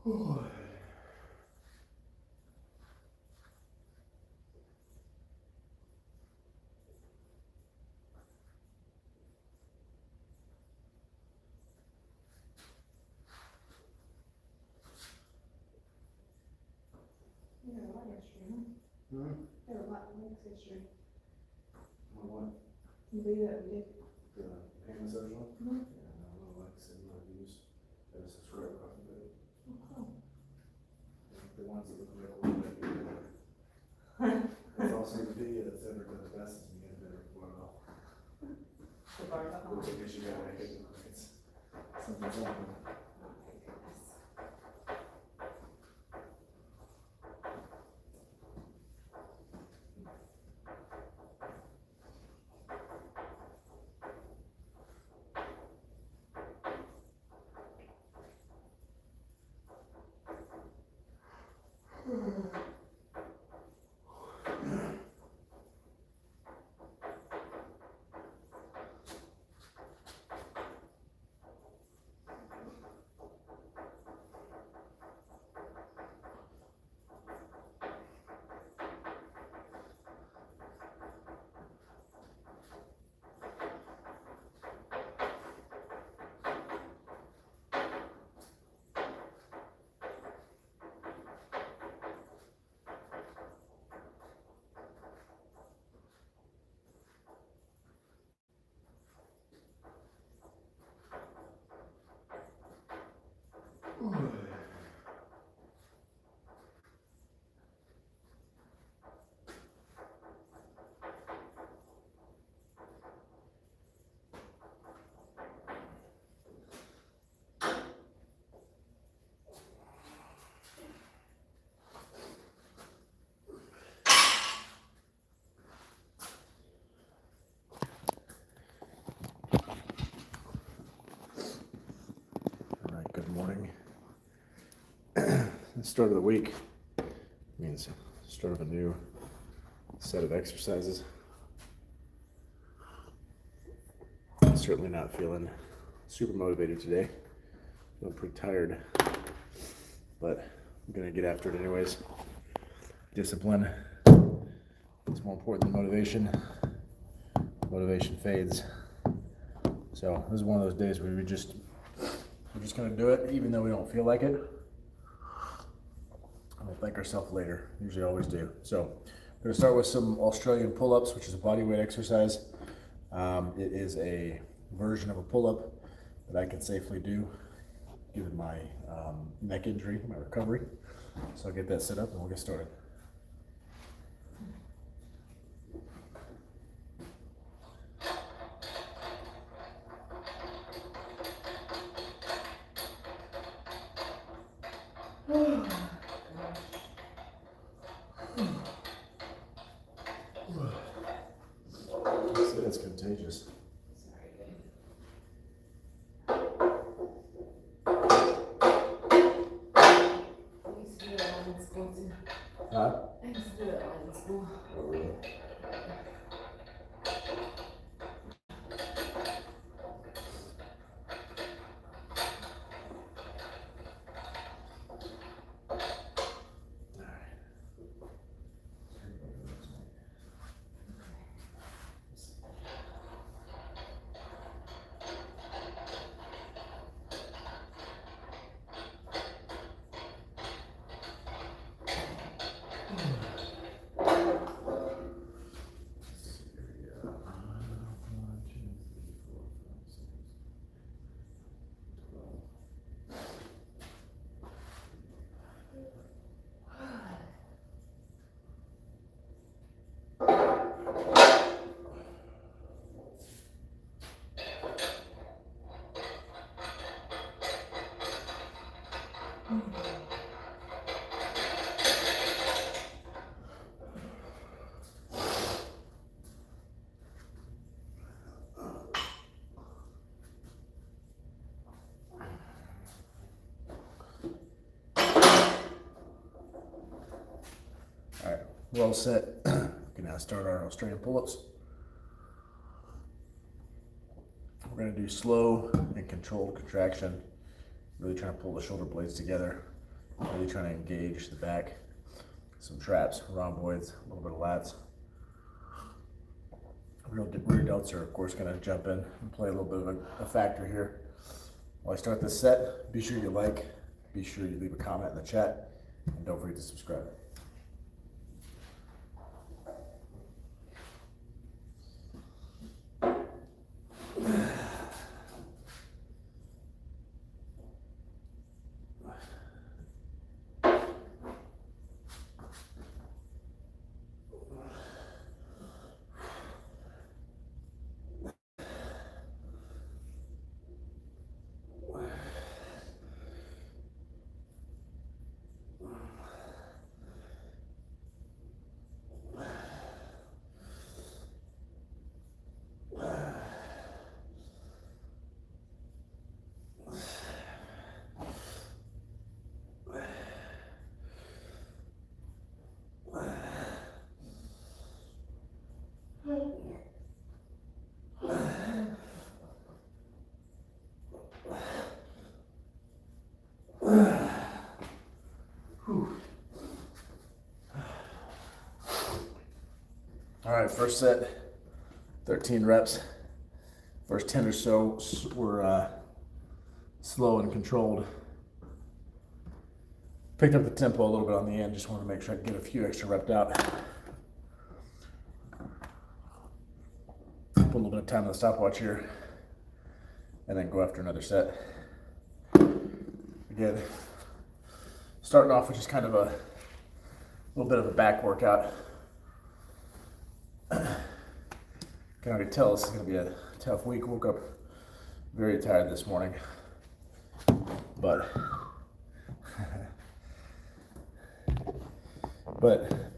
You had a lot yesterday, huh? You had a lot of legs yesterday. What? You believe that we did? The hand massage one? Mhm. Yeah, no, like I said, not used. I just subscribe off of it. Oh, cool. The ones that look like a little bit better. It's also the video that's ever done the best is you get a better photo. The barbell. Because you gotta make it look like it's something's happening. Oh my goodness. All right, good morning. The start of the week means start of a new set of exercises. Certainly not feeling super motivated today. Feeling pretty tired, but I'm gonna get after it anyways. Discipline is more important than motivation. Motivation fades. So this is one of those days where we're just gonna do it even though we don't feel like it. And we'll thank ourselves later. Usually always do. So I'm gonna start with some Australian pull-ups, which is a body weight exercise. It is a version of a pull-up that I can safely do given my neck injury, my recovery. So I'll get that set up and we'll get started. It's contagious. Sorry, babe. I used to do that in school too. Huh? I used to do that in school. Oh, really? All right, we're all set. We can now start our Australian pull-ups. We're gonna do slow and controlled contraction, really trying to pull the shoulder blades together Really trying to engage the back. Some traps, rhomboids, a little bit of lats. Rear delts are, of course, going to jump in and play a little bit of a factor here. While I start this set, be sure you like, be sure you leave a comment in the chat, and don't forget to subscribe. All right, first set, 13 reps. First 10 or so were slow and controlled. Picked up the tempo a little bit on the end, just wanted to make sure I could get a few extra reps out. Put a little bit of time on the stopwatch here, and then go after another set. Again, starting off with just kind of a little bit of a back workout. Can already tell this is going to be a tough week. Woke up very tired this morning, but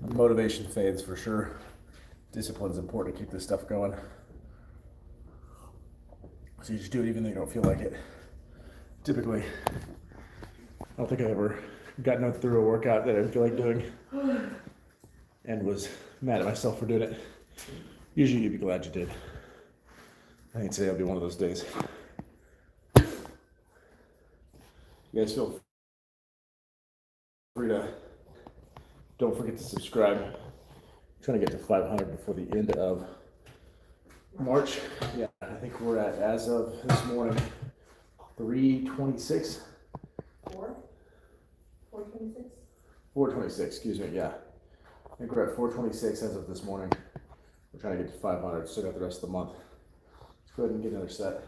motivation fades for sure. Discipline is important to keep this stuff going. So you just do it even though you don't feel like it. Typically, I don't think I ever gotten through a workout that I didn't feel like doing and was mad at myself for doing it. Usually you'd be glad you did. I think today will be one of those days. You guys feel free to, don't forget to subscribe. I'm trying to get to 500 before the end of March. Yeah, I think we're at, as of this morning, 326. 426? 426, excuse me, yeah. I think we're at 426 as of this morning. We're trying to get to 500, still got the rest of the month. Let's go ahead and get another set.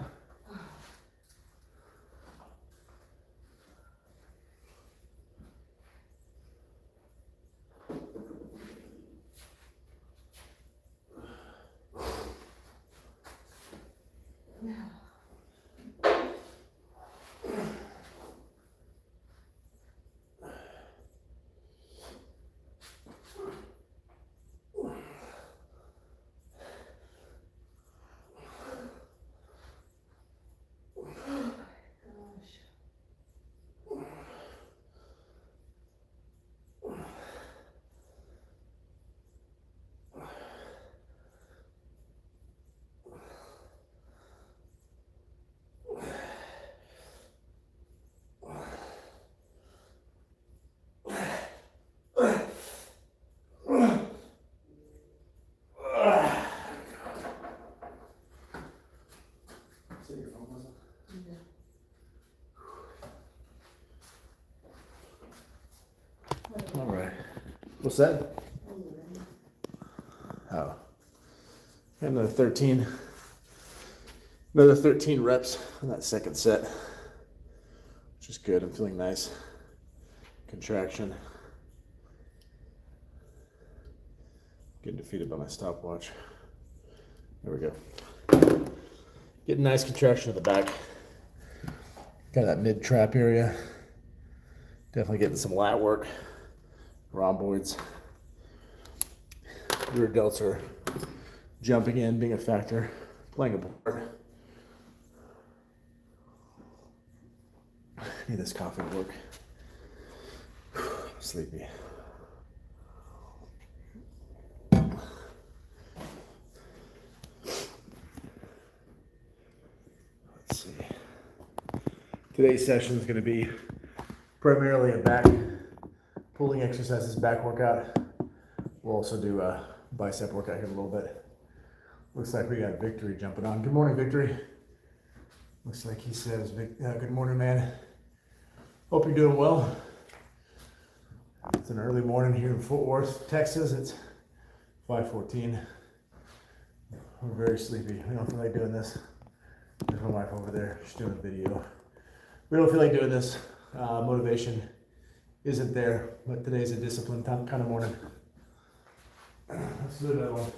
All right. What's that? Oh. Another 13. Another 13 reps on that second set, which is good. I'm feeling nice. Contraction. Getting defeated by my stopwatch. There we go. Getting nice contraction of the back. Got that mid trap area. Definitely getting some lat work. Rhomboids. Rear delts are jumping in, being a factor, playing a part. Need this coffee to work. Sleepy. Let's see. Today's session is going to be primarily a back pulling exercises, back workout. We'll also do a bicep workout here in a little bit. Looks like we got Victory jumping on. Good morning, Victory. Looks like he says, good morning, man. Hope you're doing well. It's an early morning here in Fort Worth, Texas. It's 5:14. We're very sleepy. We don't feel like doing this. There's my wife over there. She's doing a video. We don't feel like doing this. Motivation isn't there, but today's a discipline kind of morning. Let's do another one.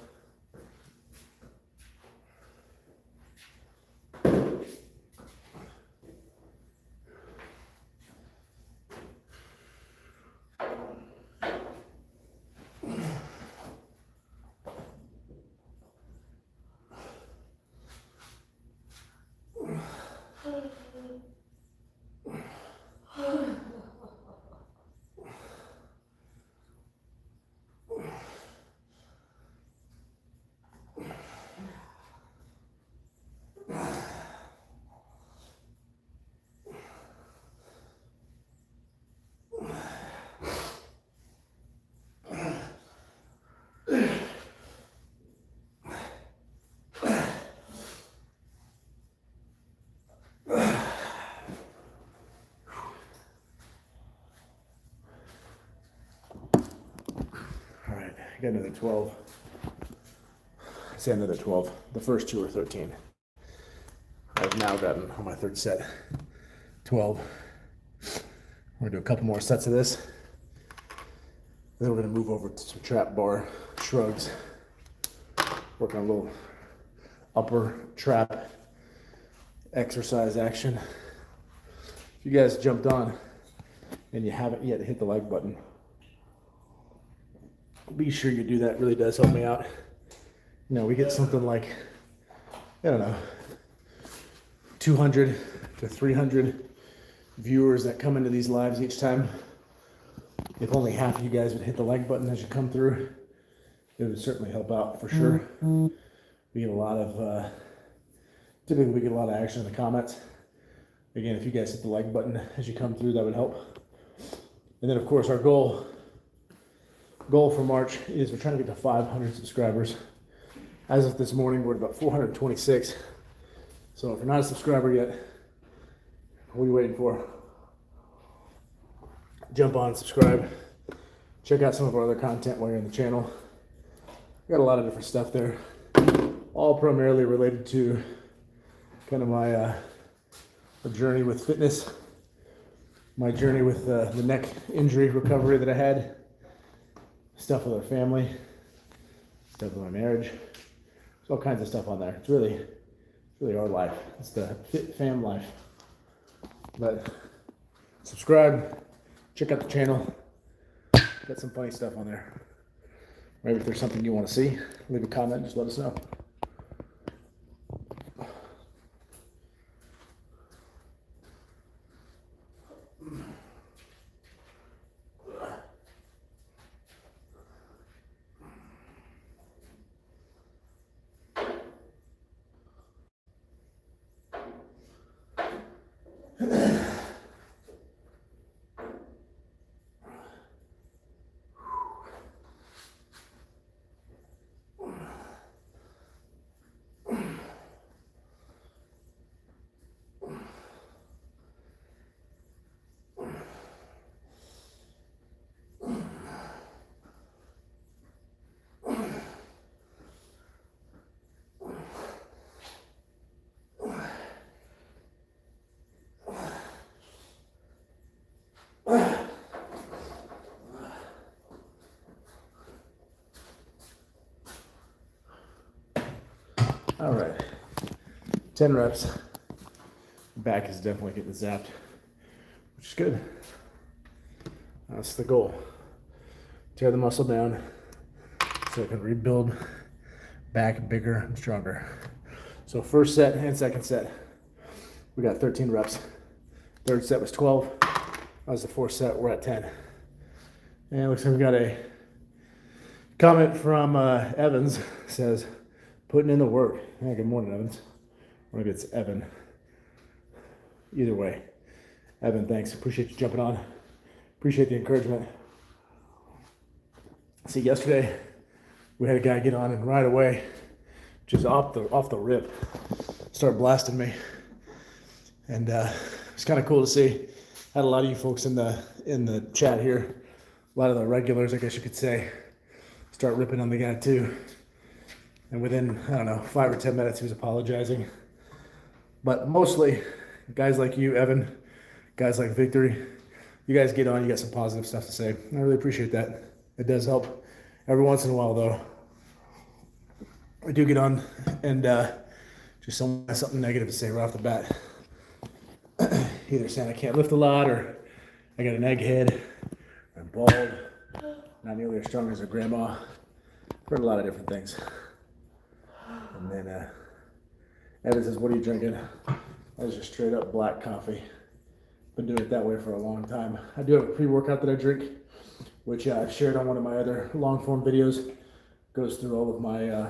I got another 12. I say another 12. The first two are 13. I've now gotten on my third set 12. We're gonna do a couple more sets of this. Then we're gonna move over to some trap bar shrugs. Work on a little upper trap exercise action. If you guys jumped on and you haven't yet hit the like button, be sure you do that. It really does help me out. You know, we get something like, I don't know, 200 to 300 viewers that come into these lives each time. If only half of you guys would hit the like button as you come through, it would certainly help out for sure. We get a lot of, typically we get a lot of action in the comments. Again, if you guys hit the like button as you come through, that would help. And then of course our goal for March is we're trying to get to 500 subscribers. As of this morning, we're at about 426. So if you're not a subscriber yet, what are you waiting for? Jump on, subscribe. Check out some of our other content while you're on the channel. We got a lot of different stuff there, all primarily related to kind of my journey with fitness, my journey with the neck injury recovery that I had, stuff with our family, stuff with my marriage. There's all kinds of stuff on there. It's really our life. It's the fit fam life. But subscribe, check out the channel. Got some funny stuff on there. Maybe if there's something you want to see, leave a comment, just let us know. All right, 10 reps. Back is definitely getting zapped, which is good. That's the goal. Tear the muscle down so I can rebuild back bigger and stronger. So first set and second set, we got 13 reps. Third set was 12. That was the fourth set. We're at 10. And it looks like we got a comment from Evans. Says, putting in the work. Yeah, good morning, Evans. Or maybe it's Evan. Either way. Evan, thanks. Appreciate you jumping on. Appreciate the encouragement. See, yesterday we had a guy get on and right away, just off the rip, start blasting me, and it's kind of cool to see. Had a lot of you folks in the chat here, a lot of the regulars, I guess you could say, start ripping on the guy too. And within, I don't know, 5 or 10 minutes, he was apologizing. But mostly, guys like you, Evan, guys like Victory, you guys get on, you got some positive stuff to say. I really appreciate that. It does help. Every once in a while, though, I do get on and just someone has something negative to say right off the bat. Either saying I can't lift a lot, or I got an egghead, or I'm bald, not nearly as strong as her grandma. Heard a lot of different things. And then Evan says, "What are you drinking?" That is just straight up black coffee. Been doing it that way for a long time. I do have a pre-workout that I drink, which I've shared on one of my other long-form videos. Goes through all of my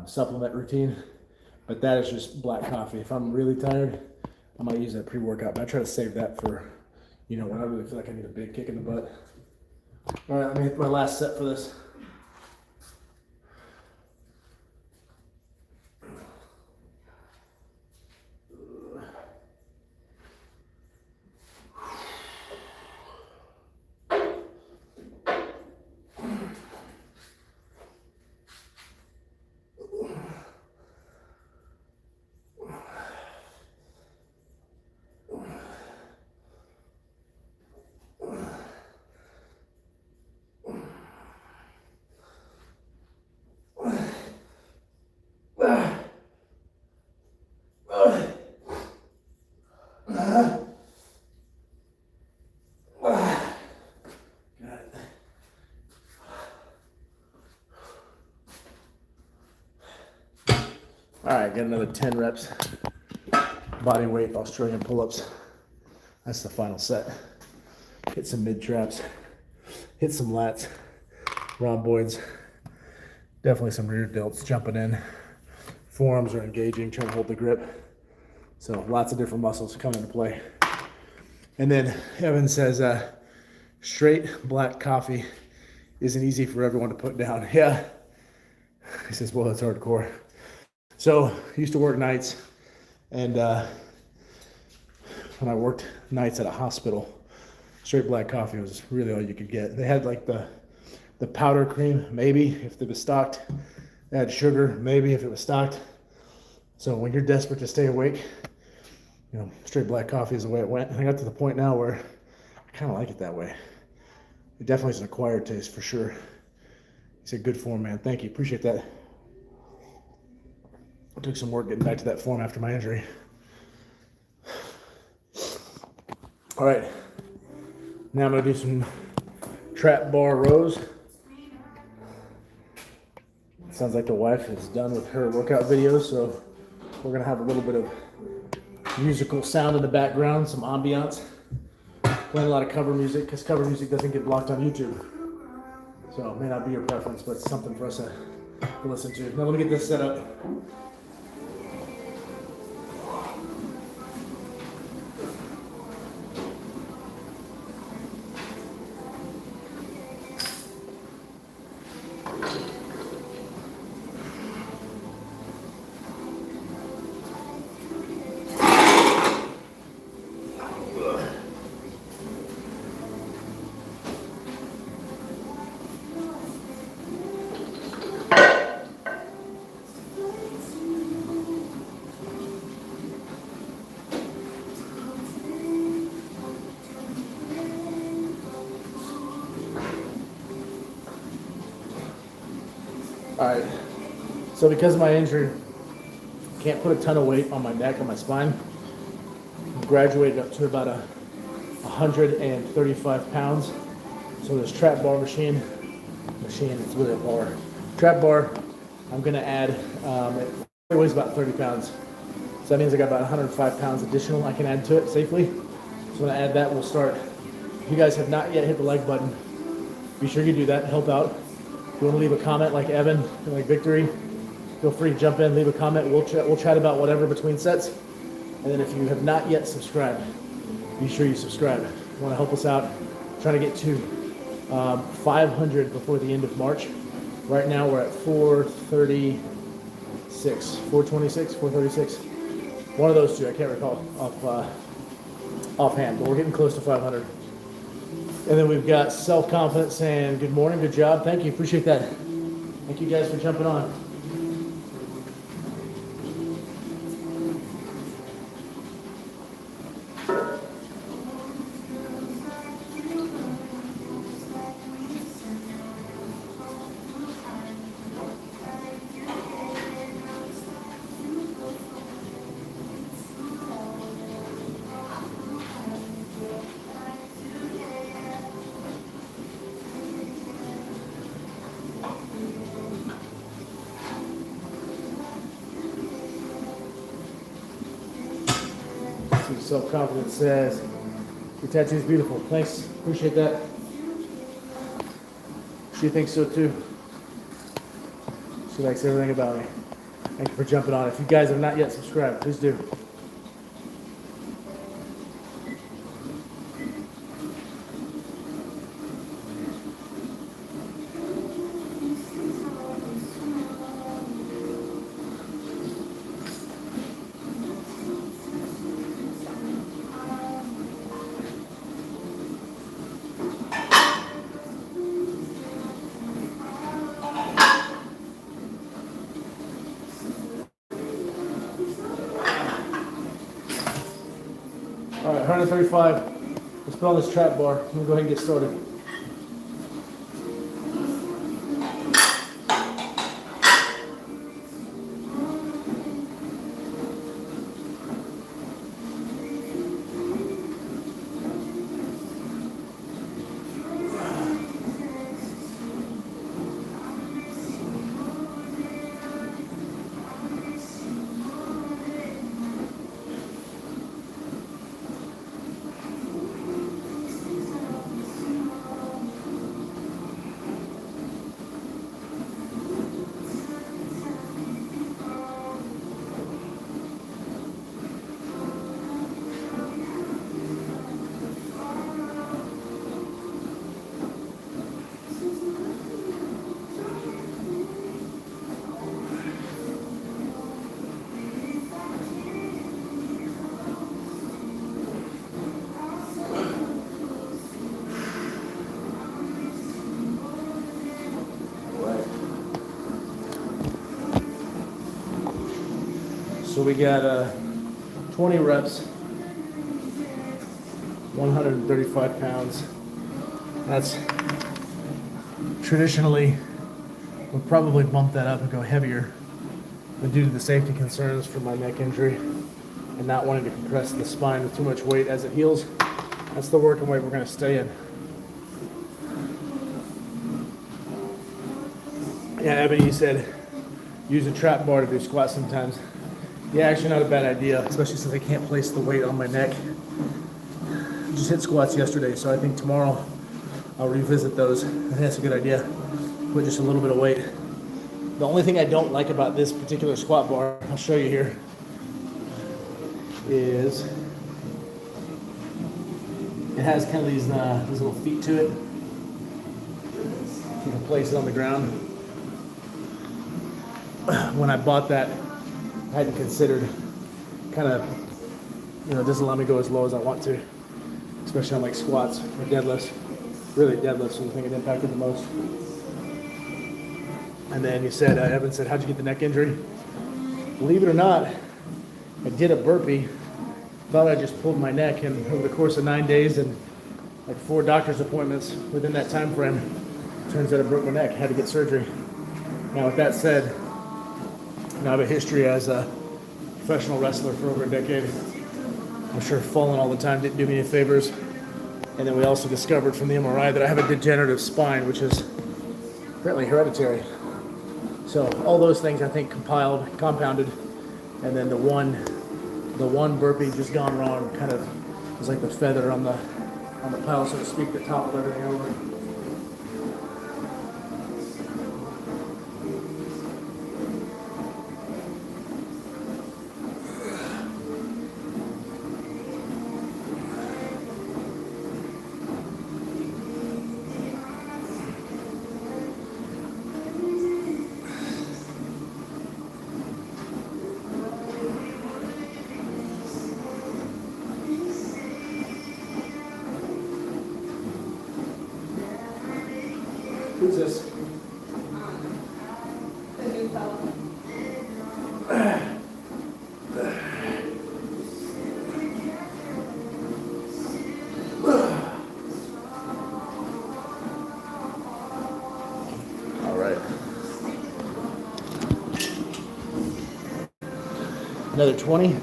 supplement routine. But that is just black coffee. If I'm really tired, I might use that pre-workout. But I try to save that for, when I really feel like I need a big kick in the butt. All right, let me hit my last set for this. All right, got another 10 reps. Body weight Australian pull-ups. That's the final set. Hit some mid traps. Hit some lats. Rhomboids. Definitely some rear delts jumping in. Forearms are engaging, trying to hold the grip. So lots of different muscles come into play. And then Evan says, straight black coffee isn't easy for everyone to put down. Yeah. He says, well, that's hardcore. So I used to work nights, and when I worked nights at a hospital, straight black coffee was really all you could get. They had like the powder cream, maybe if it was stocked. They had sugar, maybe if it was stocked. So when you're desperate to stay awake, straight black coffee is the way it went. And I got to the point now where I kind of like it that way. It definitely is an acquired taste for sure. He said, good form, man. Thank you. Appreciate that. I took some work getting back to that form after my injury. All right. Now I'm going to do some trap bar rows. Sounds like the wife is done with her workout videos, so we're going to have a little bit of musical sound in the background, some ambiance. Playing a lot of cover music, because cover music doesn't get blocked on YouTube. So it may not be your preference, but it's something for us to listen to. Now let me get this set up. All right, so because of my injury, can't put a ton of weight on my neck or my spine. I graduated up to about 135 pounds. So this trap bar machine, it's really a bar. Trap bar, I'm gonna add, it weighs about 30 pounds. So that means I got about 105 pounds additional I can add to it safely. So when I add that, we'll start. If you guys have not yet hit the like button, be sure you do that, help out. If you want to leave a comment like Evan, like Victory, feel free to jump in, leave a comment. We'll chat about whatever between sets. And then if you have not yet subscribed, be sure you subscribe. You want to help us out, trying to get to 500 before the end of March. Right now we're at 436, 426, 436. One of those two, I can't recall offhand, but we're getting close to 500. And then we've got self-confidence saying, good morning, good job, thank you, appreciate that. Thank you guys for jumping on. Self-confidence says, your tattoo is beautiful. Thanks, appreciate that. She thinks so too. She likes everything about me. Thank you for jumping on. If you guys have not yet subscribed, please do. All right, 135. Let's put on this trap bar. I'm gonna go ahead and get started. So we got 20 reps, 135 pounds. That's traditionally, we'll probably bump that up and go heavier, but due to the safety concerns for my neck injury and not wanting to compress the spine with too much weight as it heals, that's the working weight we're going to stay in. Yeah, Ebony, you said use a trap bar to do squats sometimes. Yeah, actually not a bad idea, especially since I can't place the weight on my neck. Just hit squats yesterday, so I think tomorrow I'll revisit those. I think that's a good idea. Put just a little bit of weight. The only thing I don't like about this particular squat bar, I'll show you here, is it has kind of these little feet to it. You can place it on the ground. When I bought that, I hadn't considered kind of, doesn't let me go as low as I want to, especially on like squats or deadlifts. Really deadlifts are the thing it impacted the most. And then you said, Evan said, how'd you get the neck injury? Believe it or not, I did a burpee, thought I just pulled my neck, and over the course of 9 days and like 4 doctor's appointments within that time frame, turns out I broke my neck, had to get surgery. Now with that said, I have a history as a professional wrestler for over a decade. I'm sure falling all the time didn't do me any favors. And then we also discovered from the MRI that I have a degenerative spine, which is apparently hereditary. So all those things I think compounded, and then the one burpee just gone wrong kind of was like the feather on the pile, so to speak, that toppled everything over. Who's this? The new fella. All right. Another 20.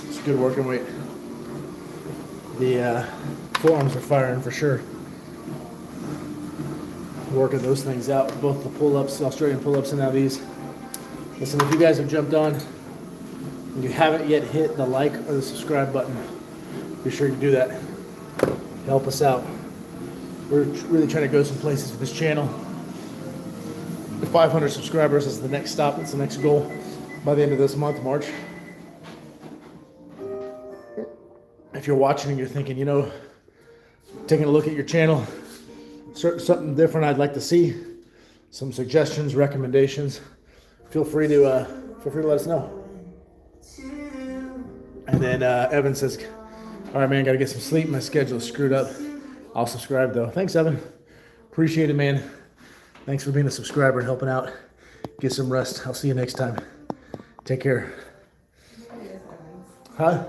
It's a good working weight. The forearms are firing for sure. Working those things out, both the pull-ups, Australian pull-ups, and now these. Listen, if you guys have jumped on and you haven't yet hit the like or the subscribe button, be sure you do that. Help us out. We're really trying to go some places with this channel. 500 subscribers is the next stop. It's the next goal by the end of this month, March. If you're watching and you're thinking, you know, taking a look at your channel, something different I'd like to see, some suggestions, recommendations, feel free to let us know. And then Evan says, all right, man, got to get some sleep. My schedule is screwed up. I'll subscribe, though. Thanks, Evan. Appreciate it, man. Thanks for being a subscriber and helping out. Get some rest. I'll see you next time. Take care. Huh?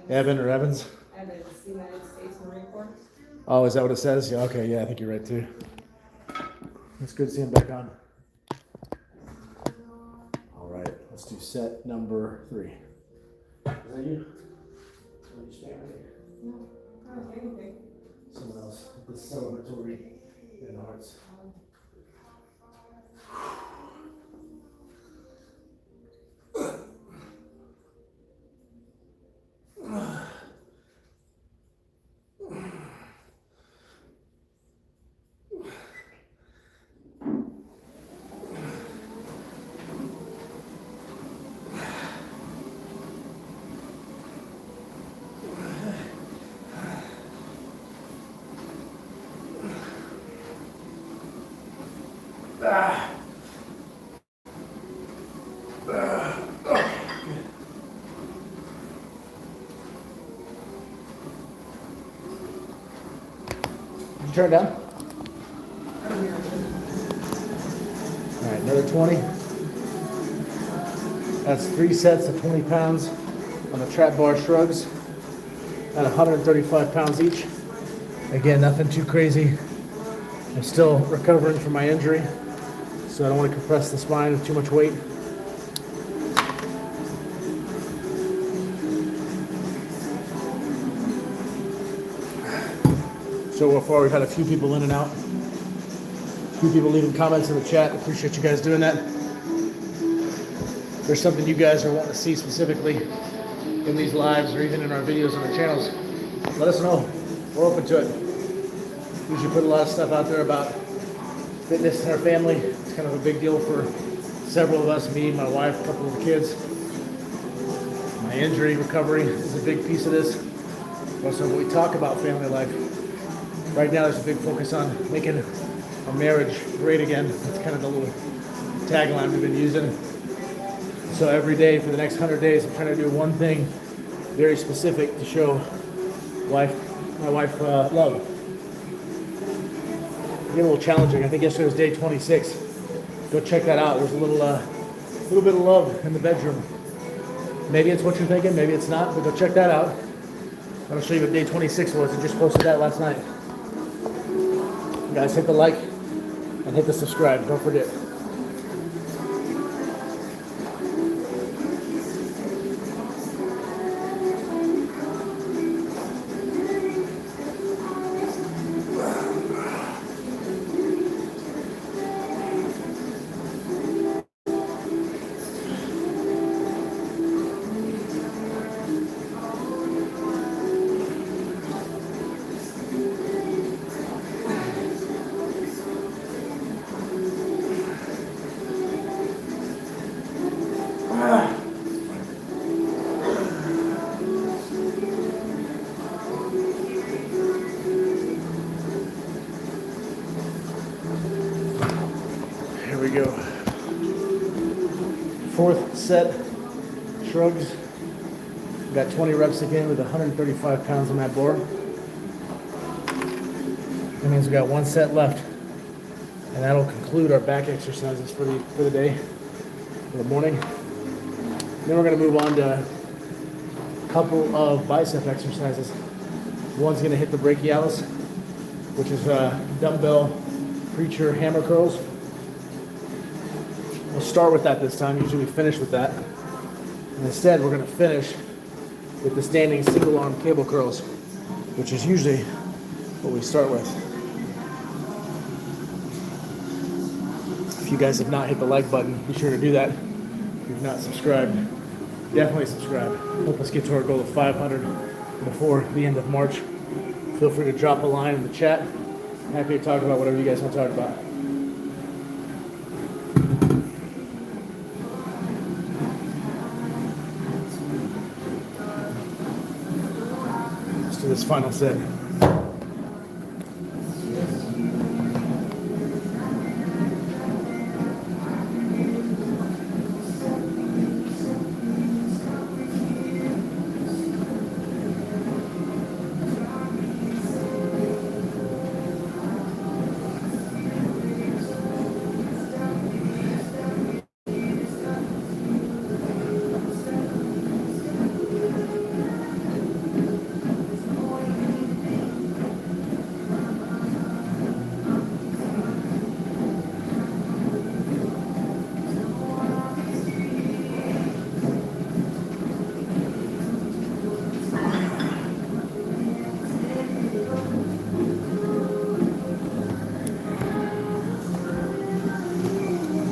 Evan or Evans? Evans, United States Marine Corps. Oh, is that what it says? Yeah, okay, yeah, I think you're right, too. It's good to see him back on. All right, let's do set number 3. Is that you? Or you stand right here? No, I don't think anything. Someone else. The celebratory in the hearts. Did you turn it down? All right, another 20. That's 3 sets of 20 pounds on the trap bar shrugs at 135 pounds each. Again, nothing too crazy. I'm still recovering from my injury, so I don't want to compress the spine with too much weight. So far, we've had a few people in and out. A few people leaving comments in the chat. Appreciate you guys doing that. If there's something you guys are wanting to see specifically in these lives or even in our videos on our channels, let us know. We're open to it. Usually put a lot of stuff out there about fitness in our family. It's kind of a big deal for several of us, me, my wife, a couple of the kids. My injury recovery is a big piece of this. Also, when we talk about family life, right now there's a big focus on making our marriage great again. That's kind of the little tagline we've been using. So every day for the next 100 days, I'm trying to do one thing very specific to show my wife love. Getting a little challenging. I think yesterday was day 26. Go check that out. There's a little bit of love in the bedroom. Maybe it's what you're thinking, maybe it's not, but go check that out. I'll show you what day 26 was. I just posted that last night. You guys hit the like and hit the subscribe. Don't forget. Here we go. 4th set, shrugs. Got 20 reps again with 135 pounds on that bar. That means we got one set left, and that'll conclude our back exercises for the day, for the morning. Then we're gonna move on to a couple of bicep exercises. One's gonna hit the brachialis, which is dumbbell preacher hammer curls. We'll start with that this time. Usually we finish with that. And instead, we're gonna finish with the standing single arm cable curls, which is usually what we start with. If you guys have not hit the like button, be sure to do that. If you've not subscribed, definitely subscribe. Help us get to our goal of 500 before the end of March. Feel free to drop a line in the chat. Happy to talk about whatever you guys want to talk about. Let's do this final set.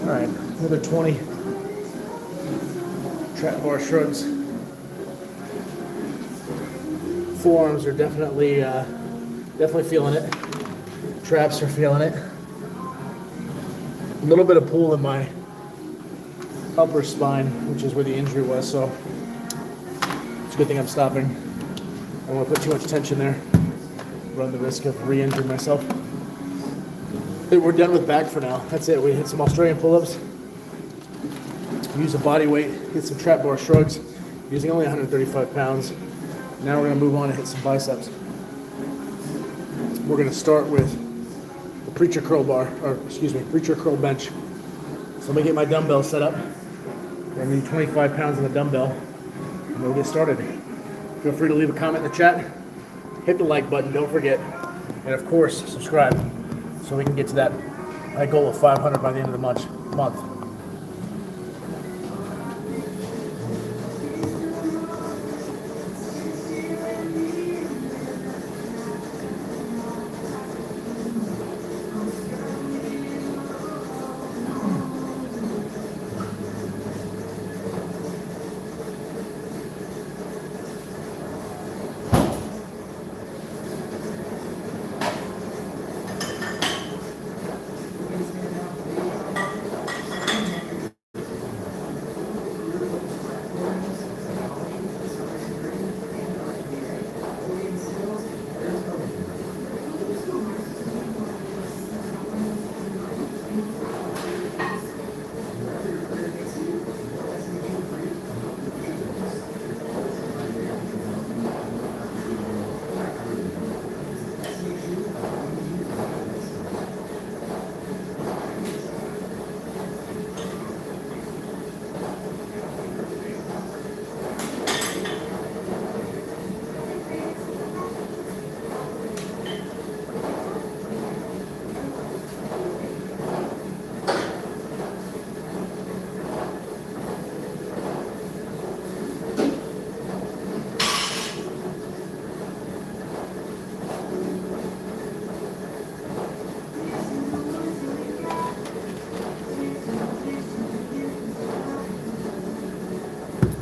All right, another 20 trap bar shrugs. Forearms are definitely feeling it. Traps are feeling it. A little bit of pull in my upper spine, which is where the injury was, so it's a good thing I'm stopping. I don't want to put too much tension there. Run the risk of re-injuring myself. We're done with back for now. That's it. We hit some Australian pull-ups. Use a body weight. Hit some trap bar shrugs. Using only 135 pounds. Now we're going to move on and hit some biceps. We're going to start with the preacher curl preacher curl bench. So let me get my dumbbell set up. I need 25 pounds on the dumbbell. And we'll get started. Feel free to leave a comment in the chat. Hit the like button, don't forget. And of course, subscribe, so we can get to that goal of 500 by the end of the month.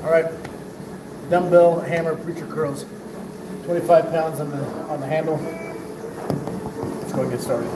All right, dumbbell hammer preacher curls, 25 pounds on the handle. Let's go and get started.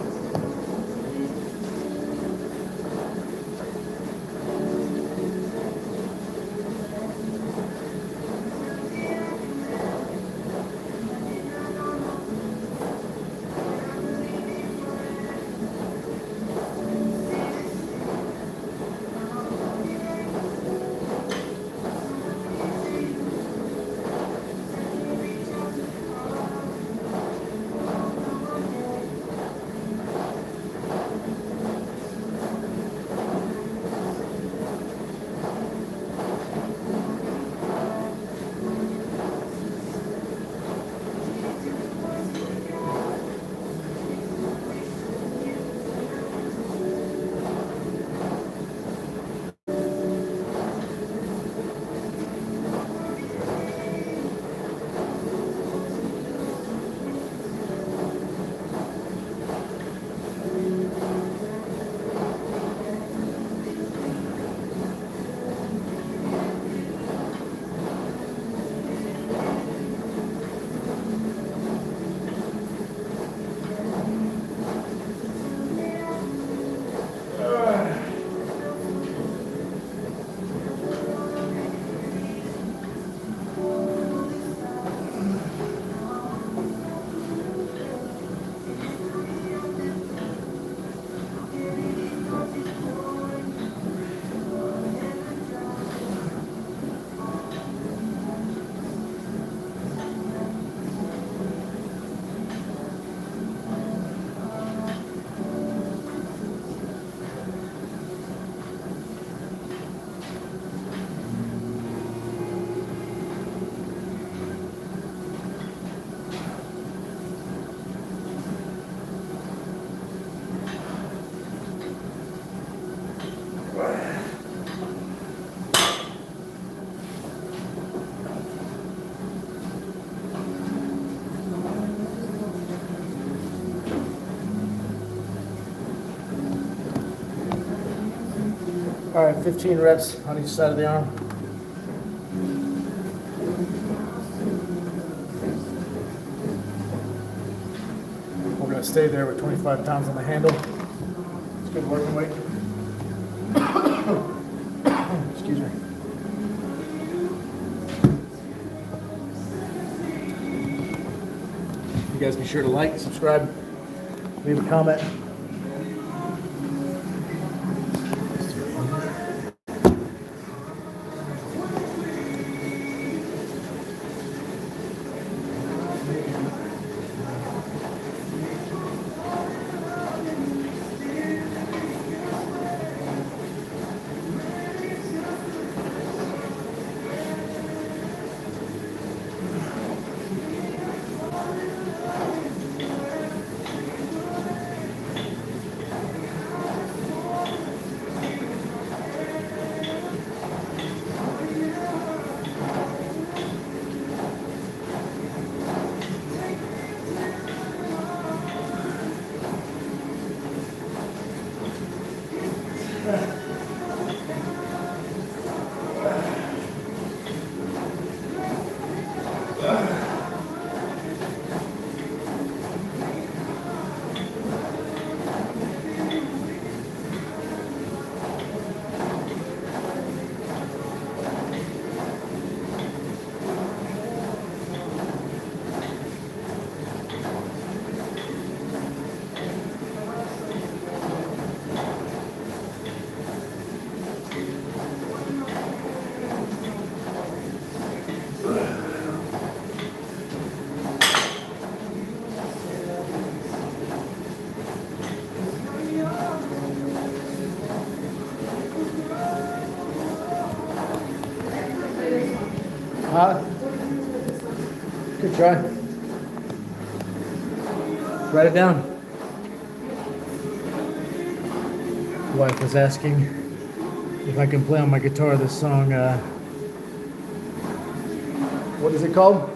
All right, 15 reps on each side of the arm. We're gonna stay there with 25 pounds on the handle. It's good working weight. Excuse me. You guys be sure to like, subscribe, leave a comment. Good try. Write it down. Wife was asking if I can play on my guitar this song. What is it called?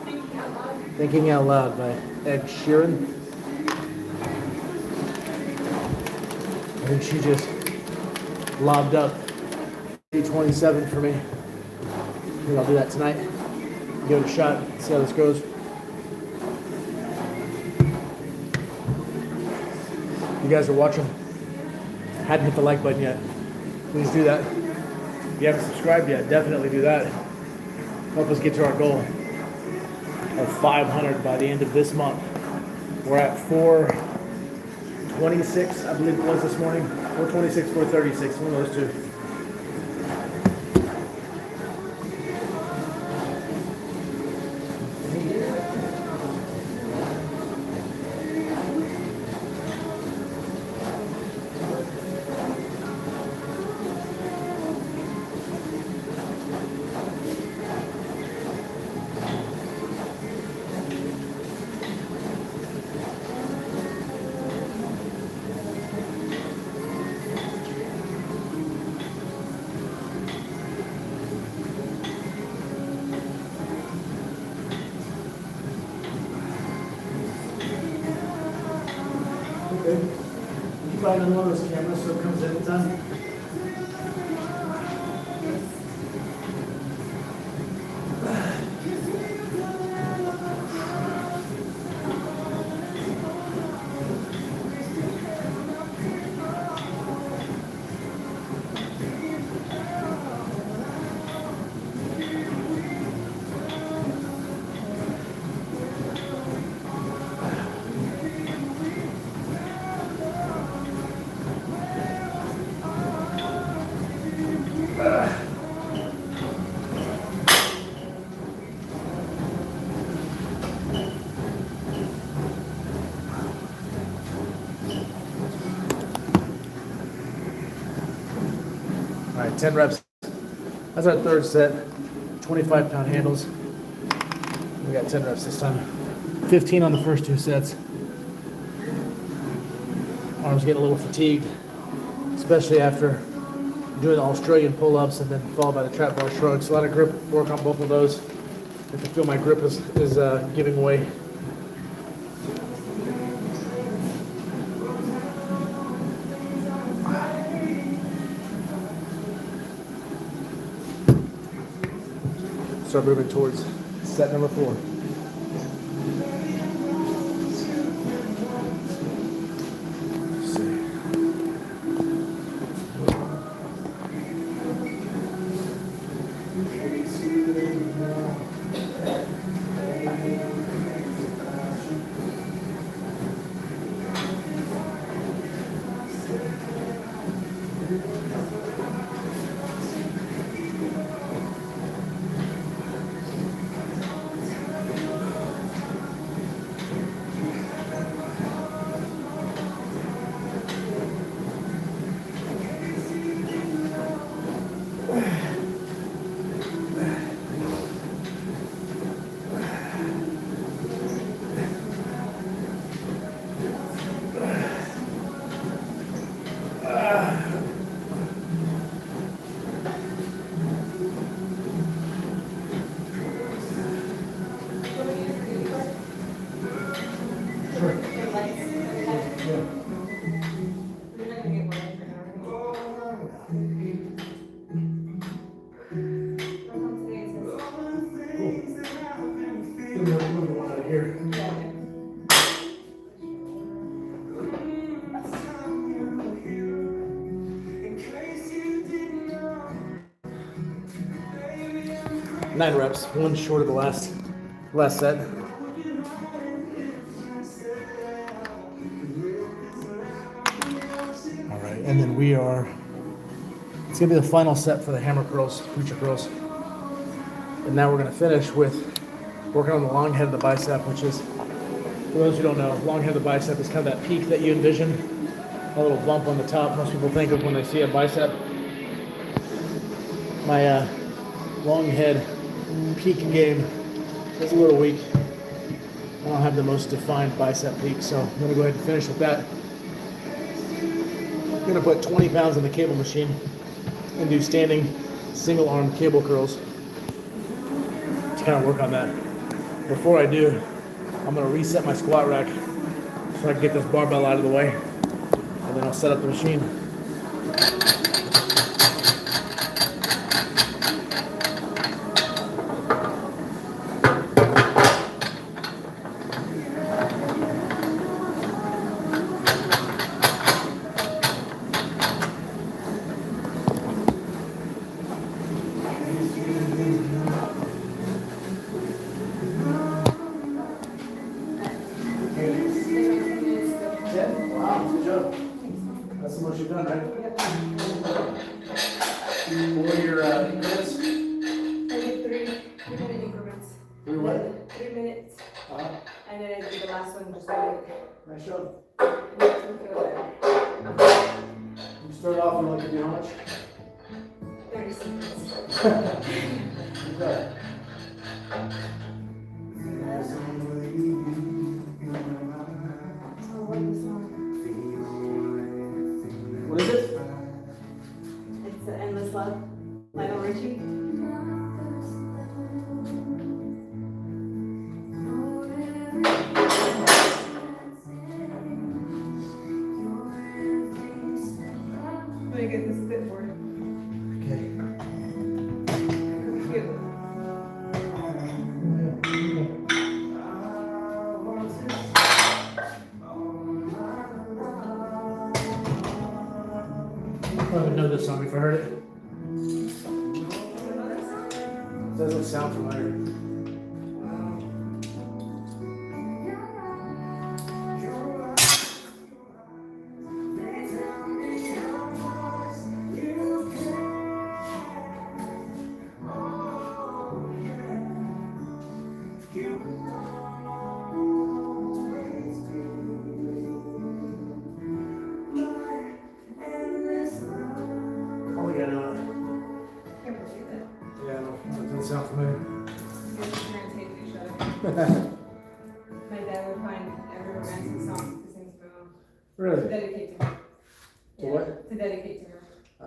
Thinking Out Loud by Ed Sheeran. I think she just lobbed up 327 for me. I think I'll do that tonight. Give it a shot, see how this goes. You guys are watching, hadn't hit the like button yet, please do that. If you haven't subscribed yet, definitely do that. Help us get to our goal of 500 by the end of this month. We're at 426, I believe it was this morning. 426, 436, one of those two. Okay. You find one of those cameras so it comes anytime. All right, 10 reps. That's our third set. 25-pound handles. We got 10 reps this time. 15 on the first two sets. Arms getting a little fatigued, especially after doing the Australian pull-ups and then followed by the trap bar shrugs. A lot of grip work on both of those. I can feel my grip is giving way. start moving towards set number 4. Let's see. Here. 9 reps, 1 short of the last set. All right, and then it's gonna be the final set for the hammer curls, preacher curls. And now we're gonna finish with working on the long head of the bicep, which is, for those who don't know, long head of the bicep is kind of that peak that you envision, a little bump on the top most people think of when they see a bicep. My long head peak game is a little weak. I don't have the most defined bicep peak, so I'm gonna go ahead and finish with that. I'm gonna put 20 pounds in the cable machine and do standing single arm cable curls to kind of work on that. Before I do, I'm gonna reset my squat rack so I can get this barbell out of the way, and then I'll set up the machine. Wow, good job. That's the most you've done, right? What are your increments? I did 3-minute increments. 3 what? 3 minutes. Uh-huh. And then I did the last one just like Nice job. it makes me feel better. You start off and like to do how much? 30 seconds. Okay. Oh, what is this song? What is it? It's Endless Love, Lionel Richie. Let me get this bit for you. Okay. Cute. I would know this song if I heard it. Doesn't sound familiar. Oh, yeah, no. Can't believe it. Yeah, no, that doesn't sound familiar. You're just trying to take each other. My dad would find every romantic song to sing to my mom. To Really? dedicate to her. To what? To dedicate to her. Oh,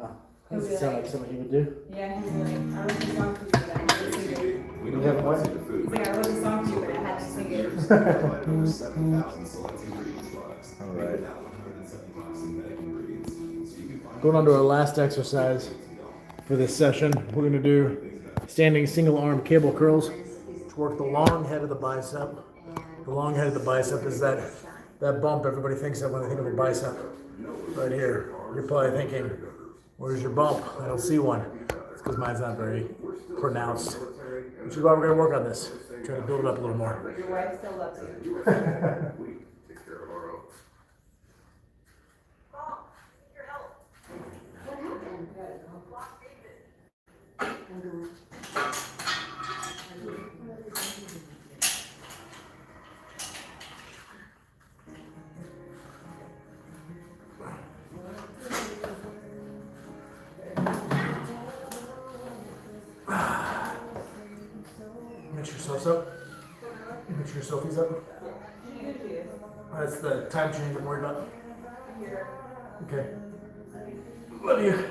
that doesn't sound like something he would do. Yeah, he's like, I wrote this song for you, but I had to sing it. We don't have lots of He's food. like, I wrote this song for you, but I had to sing it. Over 7,000 select ingredients products. All right. Now 175 synthetic ingredients. So you can find Going on to our last exercise for this session. We're going to do standing single arm cable curls to work the long head of the bicep. The long head of the bicep is that bump everybody thinks of when they think of a bicep. Right here. You're probably thinking, where's your bump? I don't see one. It's because mine's not very pronounced. Which is why we're going to work on this. Try to build it up a little more. Your wife still loves you. Take care of our own. Make sure yourself's up. Make sure your Sophie's up. That's the time change I'm worried about. Okay. Love you.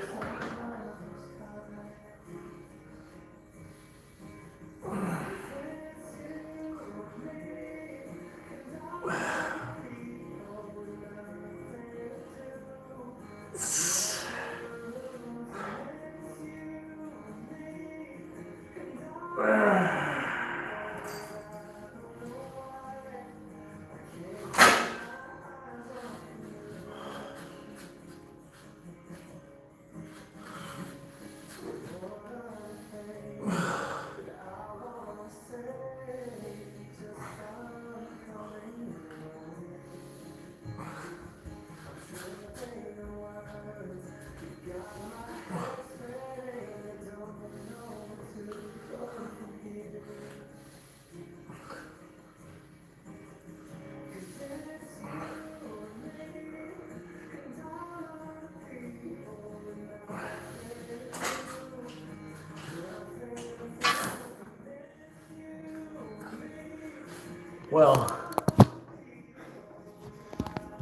Well,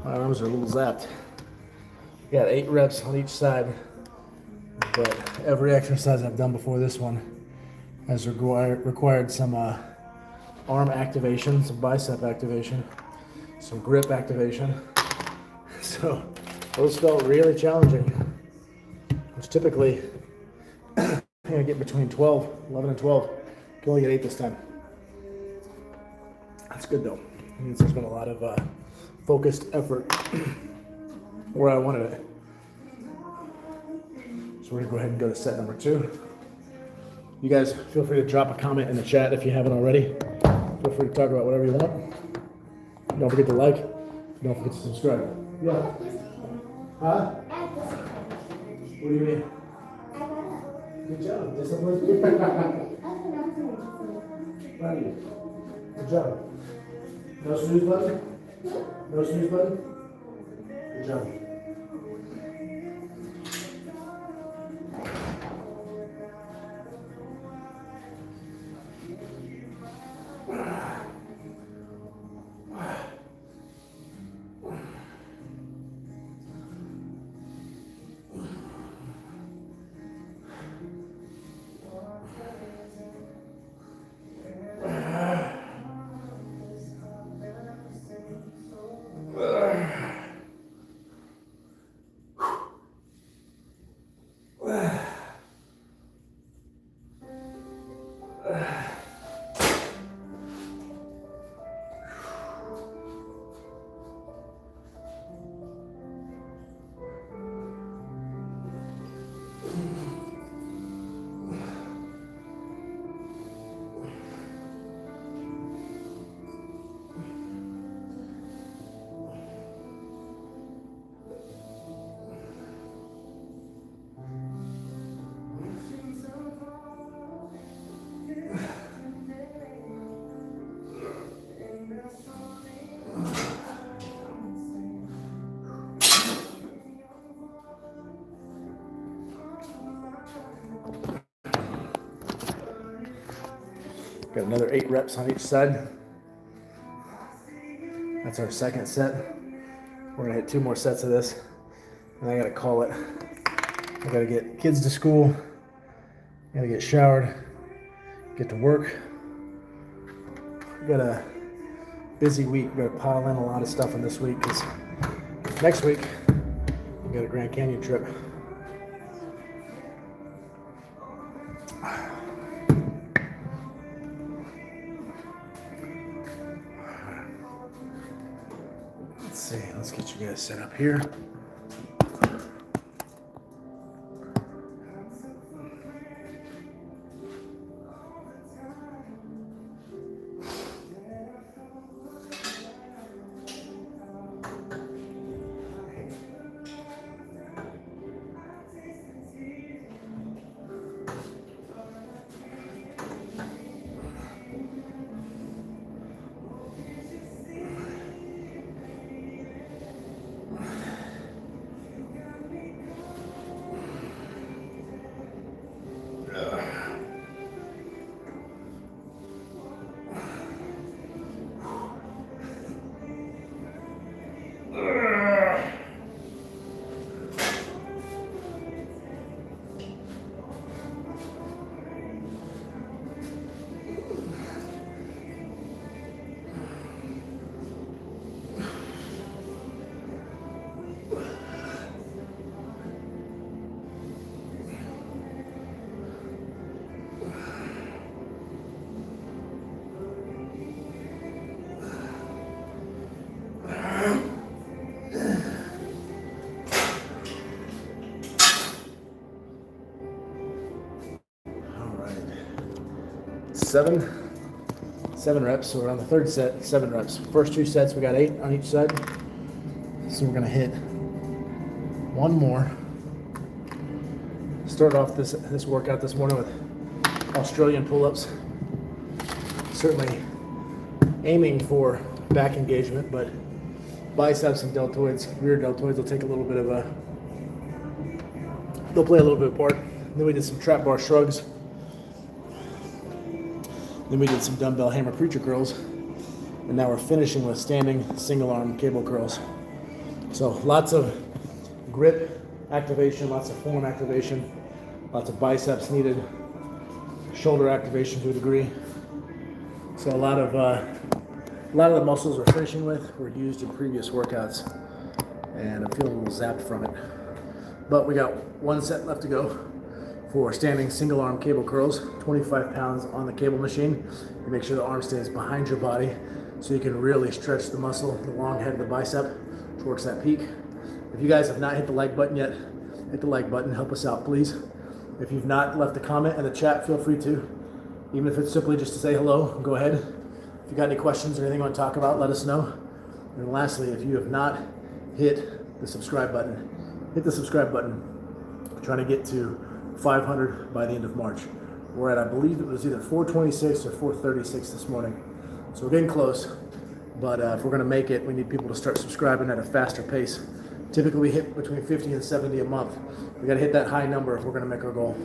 my arms are a little zapped. Got 8 reps on each side, but every exercise I've done before this one has required some arm activation, some bicep activation, some grip activation. So those felt really challenging, which typically I get between 11 and 12. Can only get 8 this time. That's good though. It means there's been a lot of focused effort where I wanted it. So we're gonna go ahead and go to set number 2. You guys feel free to drop a comment in the chat if you haven't already. Feel free to talk about whatever you want. Don't forget to like. Don't forget to subscribe. Yeah. Huh? What do you mean? Good job. Discipline. Good job. No snooze button? No snooze button? Good job. Got another 8 reps on each side. That's our second set. We're gonna hit 2 more sets of this, and I gotta call it. I gotta get kids to school, gotta get showered, get to work. We got a busy week. We gotta pile in a lot of stuff in this week because next week we got a Grand Canyon trip. see. Let's get you guys set up here. Seven reps. So we're on the third set, 7 reps. First 2 sets, we got 8 on each side. So we're gonna hit one more. Start off this workout this morning with Australian pull-ups. Certainly aiming for back engagement, but biceps and deltoids, rear deltoids will take a little bit of they'll play a little bit of part. Then we did some trap bar shrugs. Then we did some dumbbell hammer preacher curls, and now we're finishing with standing single arm cable curls. So lots of grip activation, lots of form activation, lots of biceps needed, shoulder activation to a degree. So a lot of the muscles we're finishing with were used in previous workouts, and I'm feeling a little zapped from it. But we got 1 set left to go for standing single arm cable curls, 25 pounds on the cable machine. You make sure the arm stays behind your body so you can really stretch the muscle, the long head of the bicep towards that peak. If you guys have not hit the like button yet, hit the like button, help us out please. If you've not left a comment in the chat, feel free to. Even if it's simply just to say hello, go ahead. If you got any questions or anything you want to talk about, let us know. And lastly, if you have not hit the subscribe button, hit the subscribe button. We're trying to get to 500 by the end of March. We're at, I believe it was either 426 or 436 this morning. So we're getting close, but if we're gonna make it, we need people to start subscribing at a faster pace. Typically we hit between 50 and 70 a month. We gotta hit that high number if we're gonna make our goal.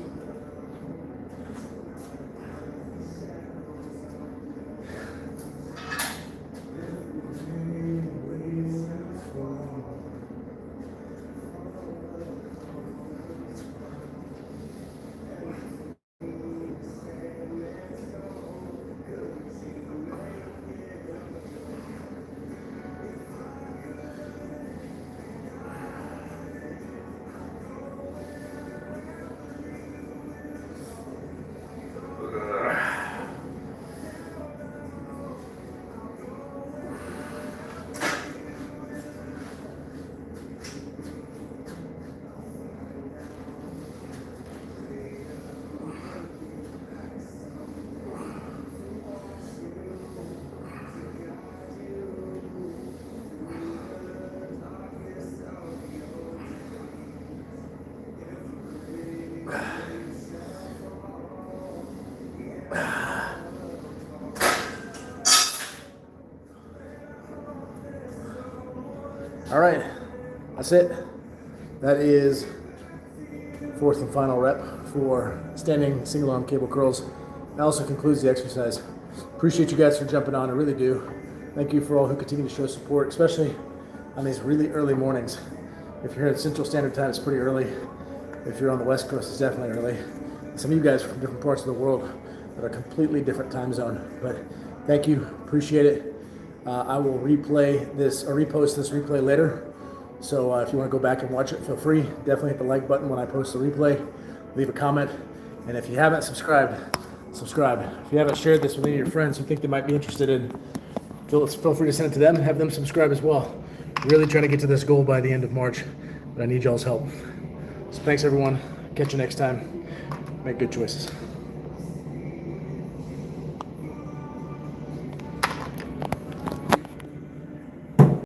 All right, that's it. That is 4th and final rep for standing single arm cable curls. That also concludes the exercise. Appreciate you guys for jumping on, I really do. Thank you for all who continue to show support, especially on these really early mornings. If you're here at Central Standard Time, it's pretty early. If you're on the West Coast, it's definitely early. Some of you guys from different parts of the world that are completely different time zone. But thank you, appreciate it. I will replay this or repost this replay later. So if you want to go back and watch it, feel free. Definitely hit the like button when I post the replay. Leave a comment. And if you haven't subscribed, subscribe. If you haven't shared this with any of your friends who think they might be interested in, feel free to send it to them and have them subscribe as well. Really trying to get to this goal by the end of March, but I need y'all's help. So thanks everyone. Catch you next time. Make good choices.